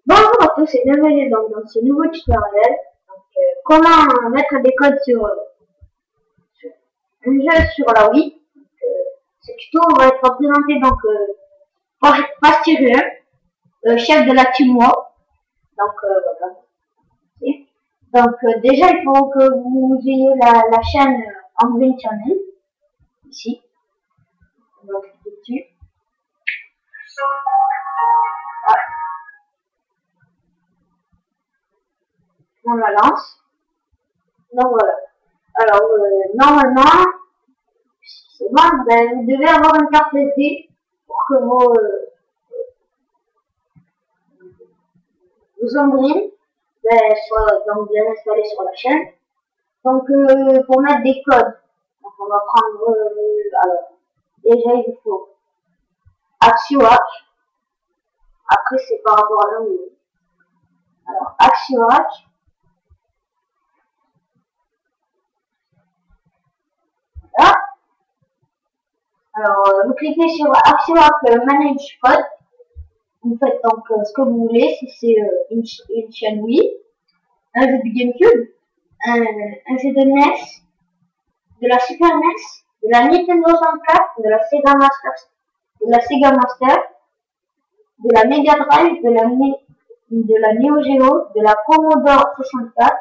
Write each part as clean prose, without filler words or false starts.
Bonjour à tous et bienvenue dans ce nouveau tutoriel. Donc, comment mettre des codes sur un jeu sur la Wii. Ce tuto va être présenté donc par Pastirien, chef de la team WoW. Donc voilà. Donc déjà il faut que vous ayez la chaîne Angry Channel ici. On va cliquer dessus. On la lance. Donc voilà. Alors normalement, c'est bon, vous devez avoir une carte SD pour que vos Android soient donc bien installés sur la chaîne. Donc pour mettre des codes, donc on va prendre alors déjà il faut AxioHack. Après c'est par rapport à l'anglais. Alors AxioHack. Voilà. Alors vous cliquez sur AxioHack Manage Code. Vous faites donc ce que vous voulez, si c'est une chaîne Wii, un jeu de GameCube, un jeu de NES, de la Super NES, de la Nintendo 64, de la Sega Master, de la Mega Drive, de la Neo Geo, de la Commodore 64,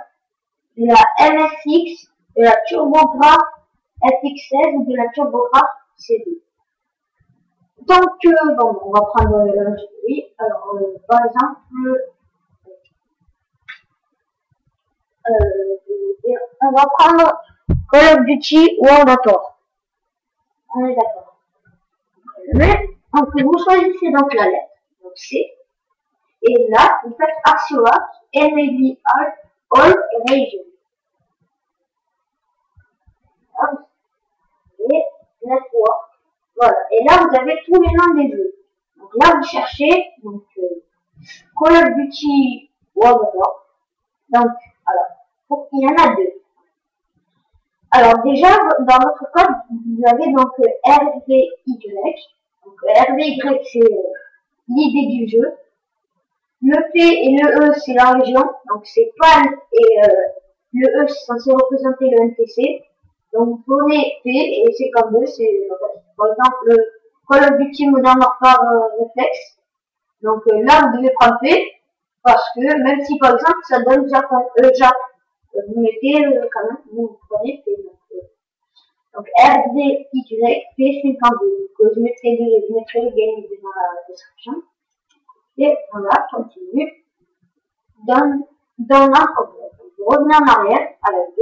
de la MSX, de la TurboGrafx FX16 ou de la TurboGrafx CD. Donc, bon, on va prendre oui, alors, par exemple, on va prendre Call of Duty World at War. On est d'accord. Donc, vous choisissez donc la lettre, donc C, et là, vous faites AxioHack Enable All Regions. Et Network. Voilà. Et là, vous avez tous les noms des jeux. Donc là, vous cherchez donc, Call of Duty World at War. Donc, alors, il y en a deux. Alors déjà, dans votre code, vous avez donc RVY. Donc RVY, c'est l'idée du jeu. Le P et le E, c'est la région. Donc c'est PAL et le E, c'est censé représenter le NPC. Donc vous prenez P et c'est comme eux, c'est par exemple Call of Duty Modern Warfare Reflex. Donc là vous devez prendre P parce que même si par exemple ça donne Japon, vous mettez quand même, vous prenez P. Donc RDY P52. Donc je mettrai le game dans la description. Et voilà, continue. Dans l'entreprise. Vous revenez en arrière à la V.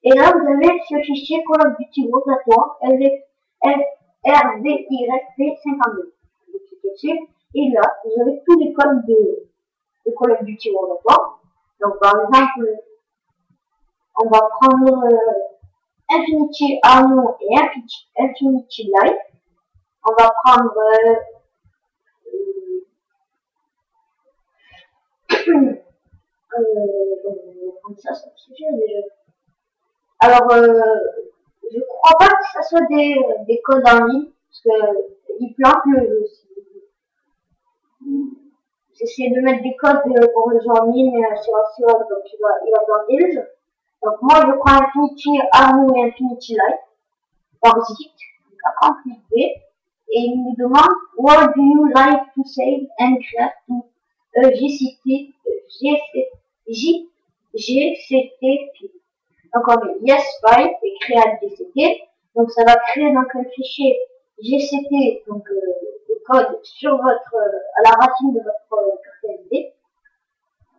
Et là, vous avez ce fichier Call of Duty World at War RDYP52. Vous cliquez dessus. Et là, vous avez tous les codes de Call of Duty World at War. Donc, par exemple, on va prendre Infinity Armor et Infinity Life. On va prendre ça suffit déjà. Alors, je crois pas que ça soit des codes en ligne, parce que il plante le jeu. J'essaie de mettre des codes pour le jeu en ligne sur donc il va planter le jeu. Donc moi je prends Infinity Armor et Infinity Life par site. Donc après on clique B et il me demande what do you like to save and create to GCT. Donc on met yes file et create GCT. Donc ça va créer donc un fichier GCT, donc le code sur votre à la racine de votre carte SD.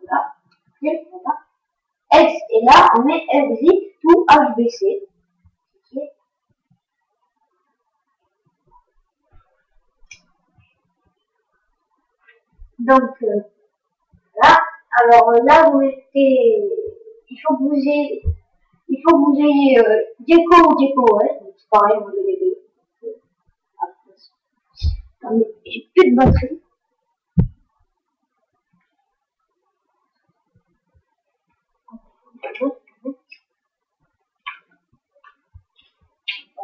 Voilà. Okay, voilà. Et là on met exit to HBC. Okay. Donc là, alors là vous mettez, il faut que vous ayez Gecko ou Gecko, ouais, c'est pareil, vous avez les deux. Attendez, j'ai plus de batterie.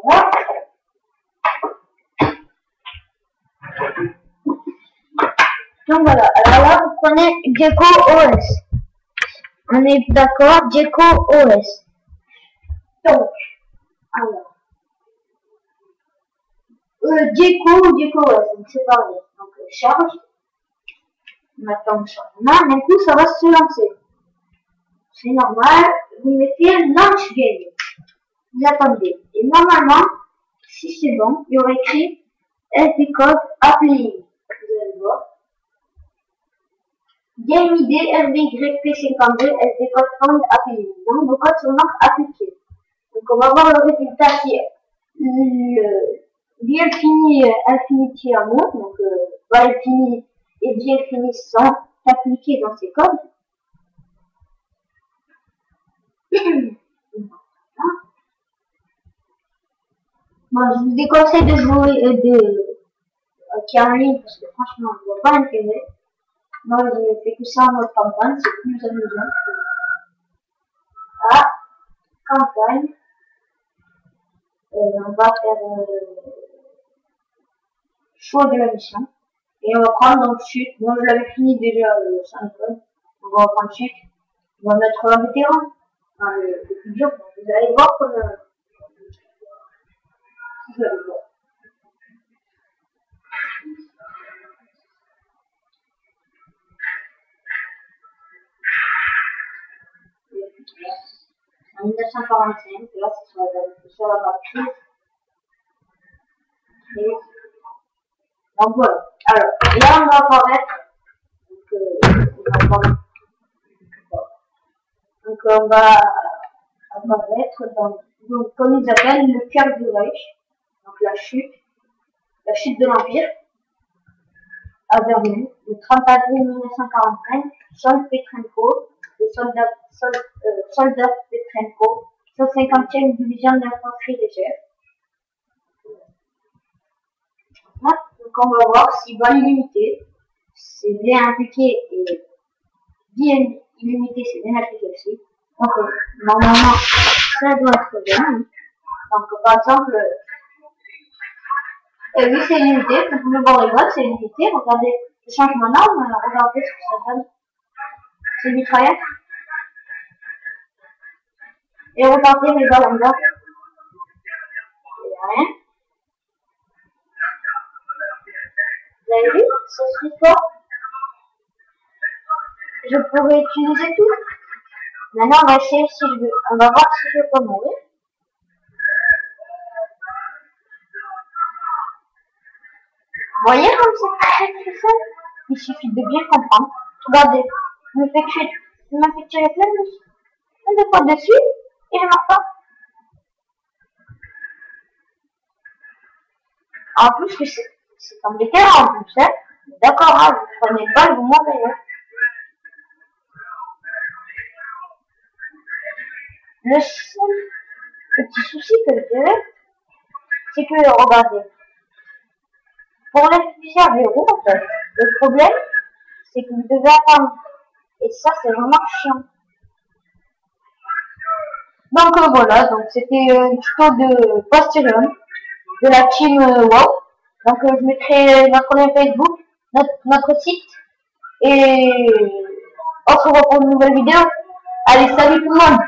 Voilà. Donc voilà, alors là, vous prenez Gecko OS. On est d'accord, Gecko OS. Donc, alors, Gecko ou Gecko OS, donc c'est pareil. Donc, charge. On attend le chargement, d'un coup, ça va se lancer. C'est normal, vous mettez Launch Game. Vous attendez. Et normalement, si c'est bon, il y aurait écrit SD code appli. Vous allez voir. Game ID RBYP52 SD code found appli. Donc, vos codes sont donc appliqués. Donc, on va voir le résultat qui est le Infinity Amount. Donc, Infini et Infini sont appliqués dans ces codes. Bon, je vous déconseille de jouer qui est en ligne parce que franchement, je vois pas l'intérêt. Moi, je fais que ça en mode campagne, c'est plus amusant. Ah, campagne. On va faire choix de la mission. Et on va prendre donc chute. Moi, je l'avais fini déjà le 5 code. On va prendre chute. On va mettre un vétéran. Enfin, le plus dur. Vous allez voir comme. Vous allez voir. En 1945, là c'est sur la batterie. Donc voilà. Alors, là on va apparaître. Donc on va apparaître dans, donc, comme ils appellent le cœur du Reich. Donc la chute de l'Empire à Berlin, le 30 avril 1945, Sol Petrenko, le soldat Petrenko, 150e division de l'infanterie légère. Donc on va voir si vol illimité, c'est bien appliqué et bien illimité, c'est bien appliqué aussi. Donc normalement, ça doit être bien. Donc par exemple, oui c'est illimité, donc le bord et vote c'est illimité. Regardez le changement d'arme, regardez ce que ça donne. C'est mitraillette. Et regardez mes balles en bas. Il n'y a rien. Vous avez vu? Ça suit fort. Je pourrais utiliser tout. Maintenant, on va essayer si je veux. On va voir si je peux mourir. Vous voyez comme c'est très simple. Il suffit de bien comprendre. Regardez, je me fais tirer plein de fois dessus et je marche pas. En plus que c'est comme des terrains en plus, hein. D'accord, hein, vous prenez une balle, vous mourrez. Hein. Le seul petit souci que je dirais, c'est que, regardez, pour les fusils à verrou, en fait, le problème, c'est que vous devez attendre. Et ça, c'est vraiment chiant. Donc voilà, donc c'était un tuto de Posterium, de la team WoW. Donc je mettrai notre lien Facebook, notre site, et on se revoit pour une nouvelle vidéo. Allez, salut tout le monde!